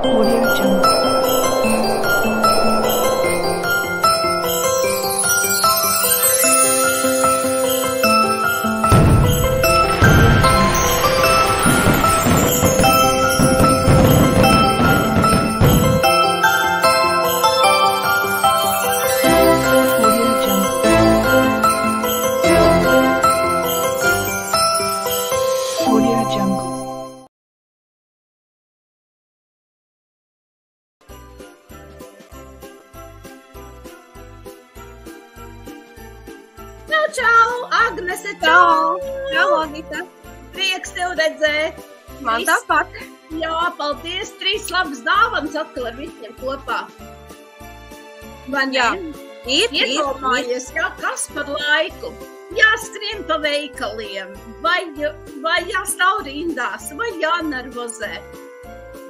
Audio Jungle. Čau, Agnese, čau! Čau, Agita! Prieks tev redzēt! Man tāpat! Jā, paldies! 3 labas dāvanas atkal ar visiem kopā! Vai ne? Jā, Iedomājies, jā, kas par laiku? Jāskrien pa veikaliem, vai jāstāv rindās, vai jānervozē.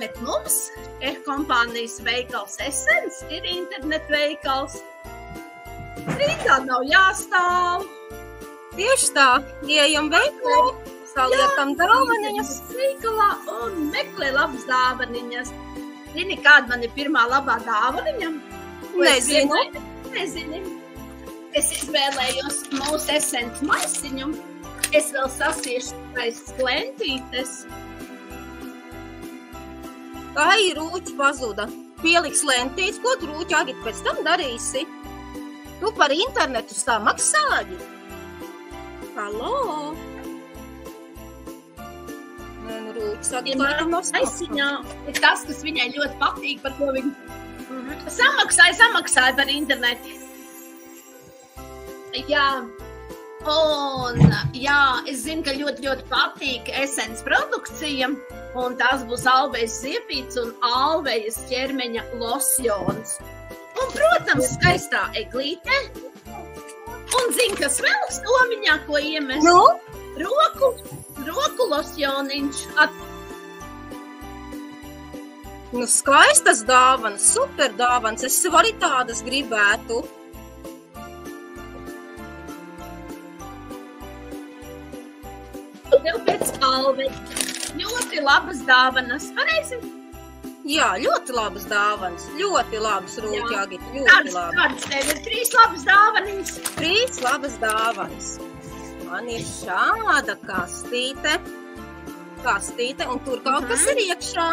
Bet mums, kompānijas veikals Essence, ir internetveikals. Rītā nav jāstāv. Tieši tā, ieejam veikalā, saliekam dāvaniņas. Veikalā un meklē labas dāvaniņas. Zini, kāda man ir pirmā labā dāvaniņa? Nezini. Es izvēlējos mūsu Essence maisiņu. Es vēl sasiešu taisas klentītes. Kā ir rūķi pazuda? Pieliks lentītes, ko tu rūķi, Agita, pēc tam darīsi? Tu par internetu samaksāji? Halo? Nē, nu rūķis, Agita, laikam nav maisiņā ir tas, kas viņai ļoti patīk, par ko viņa samaksāja par internetu. Jā, un jā, es zinu, ka ļoti patīk Essence produkcija, un tās būs Alvejas ziepītes un Alvejas ķermeņa losjons. Un, protams, skaistā eglīte. Un zini, kas vēl stomiņā, ko iemest? Nu? Roku losjoniņš. Nu, skaistas dāvanas, super dāvanas. Es sev arī tādas gribētu. Tev pēc Alvejas. Ļoti labas dāvanas. Pareizi? Jā, ļoti labas dāvanas. Ļoti labas, Rūķi, Agita, ļoti labas. Kādas tev ir 3 labas dāvaniņas? 3 labas dāvanas. Man ir šāda kastīte, un tur kaut kas ir iekšā.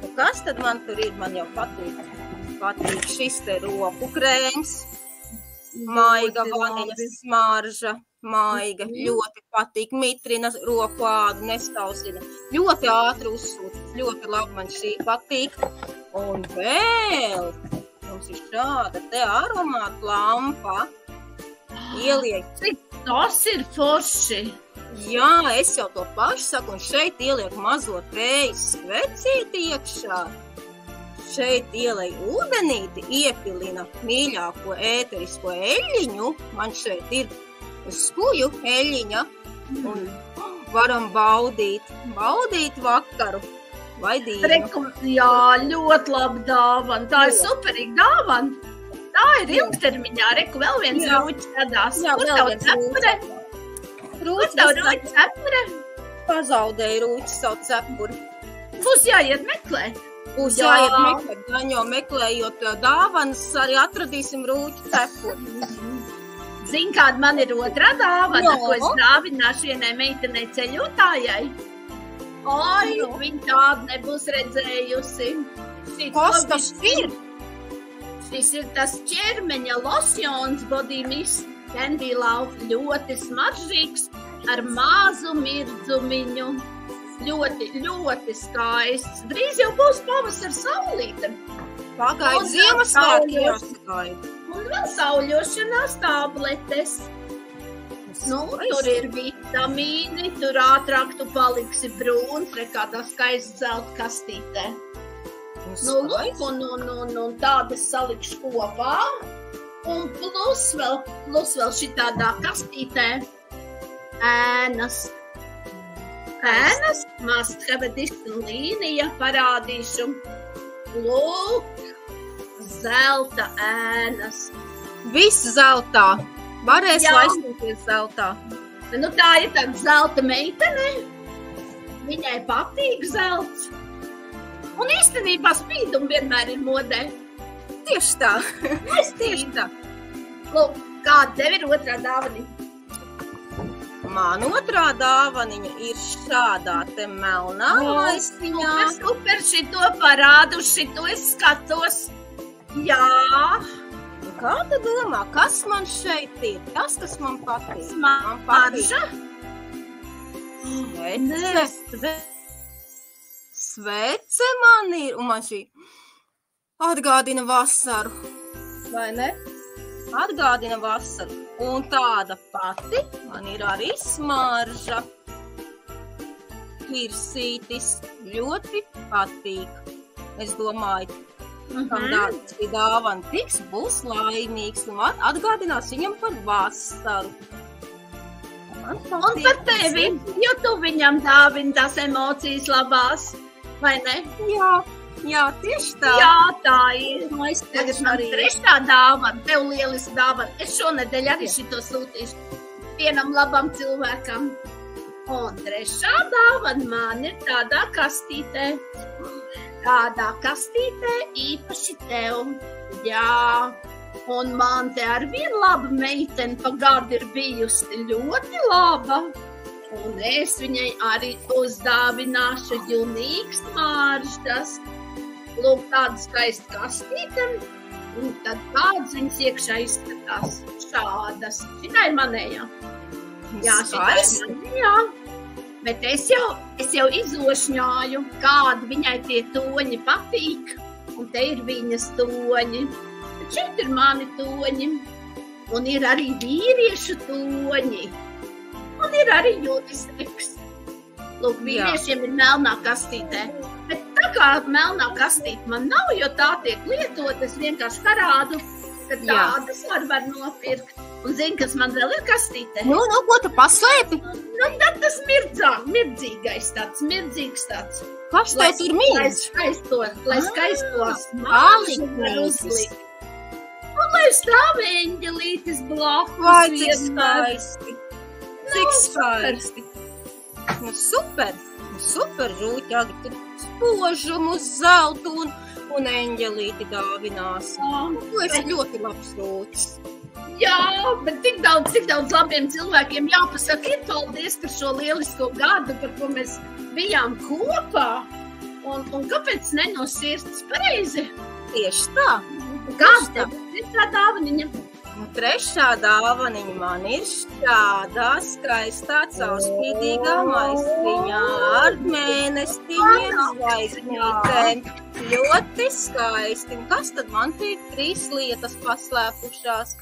Un kas tad man tur ir? Man jau patīk šis te roku krēms, maiga vaniļas smarža. Maiga, ļoti patīk, mitrina roku ādu, nestausina. Ļoti ātri uzsūtas, ļoti labi man šī patīk. Un vēl mums ir šāda te aromāta lampa. Ieliek. Tas ir forši. Jā, es jau to pašu saku, un šeit ieliek mazo tējas skvecīti iekšā. Šeit ielej ūdenīti, iepilina mīļāko ēterisko eļļiņu. Man šeit ir skuju eļļiņa un varam baudīt vakaru vai dienu. Jā, ļoti labi dāvana. Tā ir superīga dāvana. Tā ir ilgtermiņā. Reku vēl viens rūķis radās. Jā, kur tavu cepure? Kur tavu rūķi cepure? Pazaudēja rūķis savu cepuri. Būs jāiet meklēt. Būs jāiet meklēt. Gan jau meklējot dāvanas, arī atradīsim rūķi cepuri. Zini, kāda man ir otrā dāvana, ko es dāvināšu vienai meitenei ceļotājai? Ai, viņa tādu nebūs redzējusi. Kas tas ir? Šis ir tas ķermeņa losjons Body Mist Candy Love. Ļoti smaržīgs, ar mazu mirdzumiņu. Ļoti skaists. Drīz jau būs pavasara saulīte. Pagaid, Ziemassvētki jāsagaida. Un vēl sauļošanās tabletes. Tur ir vitamīni, tur ātrāk tu paliksi brūns, kādā skaista zelta kastītē. Lūk, un tādas salikšu kopā. Un plus vēl šitādā kastītē ēnas. Must have edition līnija parādīšu. Lūk. Zelta ēnas. Viss zeltā. Varēs laistīties zeltā. Nu tā ir tāda zelta meitene. Viņai patīk zelts. Un īstenībā spīdumi vienmēr ir modē. Tieši tā. Tieši tā. Lūk, kāda tev ir otrā dāvaniņa? Man otrā dāvaniņa ir šādā te melnā maisiņā. Super, šito parādu, šito es skatos. Jā. Kā tu domā, kas man šeit ir? Tas, kas man patīk. Smarža? Svece man ir, un man šī atgādina vasaru. Vai ne? Atgādina vasaru. Un tāda pati man ir arī smarža. Kirsītis ļoti patīk. Es domāju, kam tāds šī dāvana tiks, būs laimīgs un atgādinās viņam par vasaru. Un par tevi, jo tu viņam dāvini tās emocijas labās, vai ne? Jā, tieši tā. Jā, tā ir. Tagad man trešā dāvana, tev lieliski dāvana. Es šonedēļ arī šito sūtīšu vienam labam cilvēkam. Un trešā dāvana man ir tādā kastītē. Tādā kastītē īpaši tev. Jā. Un man te ar vienu laba meiteni pagādu ir bijusi ļoti laba. Un es viņai arī uzdāvināšu junīgas smaržas. Lūk, tāda skaista kastīte. Un tad tādas viņas iekšā izskatās šādas. Šitā ir manējā. Jā, šitā ir manējā. Bet es jau izošņāju, kādi viņai tie toņi patīk. Un te ir viņas toņi. Šeit ir mani toņi, un ir arī vīriešu toņi, un ir arī unisex. Lūk, vīriešiem ir melnā kastītē, bet tā kā melnā kastīte man nav, jo tā tiek lietot, es vienkārši parādu, ka tādas var nopirkt. Un zini, kas man vēl ir kastītē? Nu, ko tu paslēpi? Nu, tad tas mirdzīgais tāds, mirdzīgs tāds. Kas tev tur mirdz? Lai skaistos smaržu var uzlikt. Un lai stāv eņģelītis blakus. Vai, cik skaisti. Cik skaisti. Nu, super rūķi, tur spožumu, zeltu un eņģelīti dāvinās. Tu esi ļoti labs rūķis. Jā, bet tik daudz labiem cilvēkiem jāpasaka ir paldies par šo lielisko gadu, par ko mēs bijām kopā. Un kāpēc ne no sirds? Pareizi? Tieši tā. Kāda tev trešā dāvaniņa? Trešā dāvaniņa man ir šādā skaistā caurspīdīgā maisiņā ar mēnestiņiem, zvaigznītēm. Ļoti skaisti. Un kas tad man tie 3 lietas paslēpušās?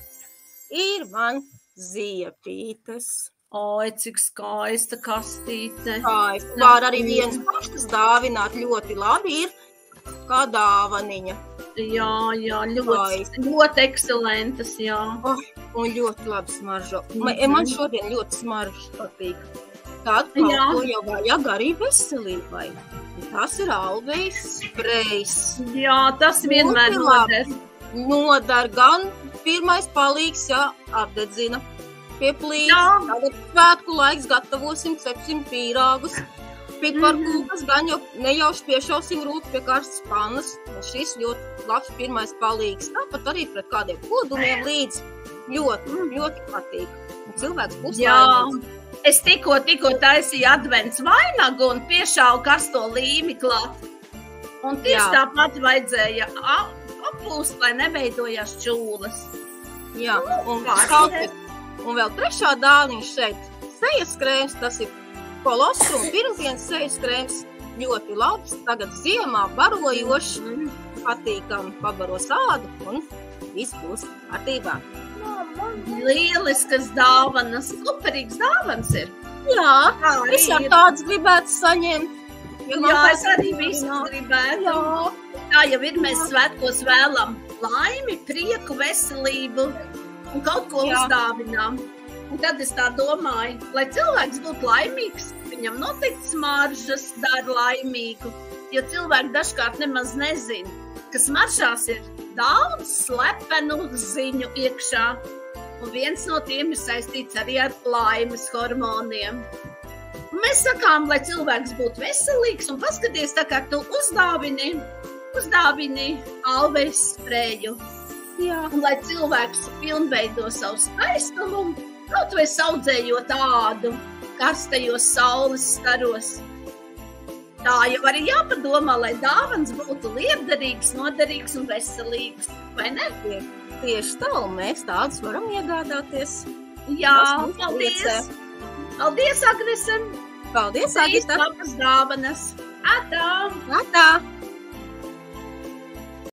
Ir man ziepītes. Oi, cik skaista kastīte. Var arī viens pašas dāvināt ļoti labi ir kā dāvaniņa. Jā, ļoti ekscelentas, jā. Un ļoti labi smaržo. Man šodien ļoti smaržas patīk. Tad kaut ko jau vajag arī veselībai. Tas ir alvejas sprejs. Jā, tas vienmēr noder. Nodar gan pirmais palīgs, apdedzina pie plīts. Tagad svētku laiks gatavosim, cepsim pīrāgus. Piparkūkas gan jau nejauši piešausim rūti pie karstas pannas. Šis ļoti labs pirmais palīgs. Tāpat arī pret kādiem kodumiem līdz ļoti patīk. Un cilvēks būs laimīgs. Es tikko taisīju advents vainagu un piešāvu karsto līmi klāt. Un tieši tāpat vajadzēja apūst, lai neveidojās čūlas. Jā, un vēl trešā dāvaniņa šeit. Sejas krēms, tas ir kolostrum, pirmdienas sejas krēms, ļoti labs, tagad ziemā barojošs, patīkam pabaros ādu un viss būs kārtībā. Lieliskas dāvanas, superīgs dāvans ir. Jā, es jau tāds gribētu saņemt. Jā, es arī visu gribētu. Tā jau ir, mēs svētkos vēlam laimi, prieku, veselību un kaut ko uzdāvinām. Un tad es tā domāju, lai cilvēks būtu laimīgs, viņam noteikti smaržas dara laimīgu, jo cilvēki dažkārt nemaz nezina, ka smaržās ir daudz slepenu ziņu iekšā, un viens no tiem ir saistīts arī ar laimes hormoniem. Mēs sakām, lai cilvēks būtu veselīgs, un paskaties, tā kā tu uzdāvini alvejas spreju. Jā. Un lai cilvēks pilnveido savu skaistumu, kaut vai audzējot ādu karstajos saules staros. Tā jau arī jāpadomā, lai dāvans būtu lietderīgs, noderīgs un veselīgs, vai ne? Tieši tā, un mēs tādus varam iegādāties. Jā, paldies! Paldies, Agnese! Paldies, Agita! Labas dāvanas! Atā! Atā!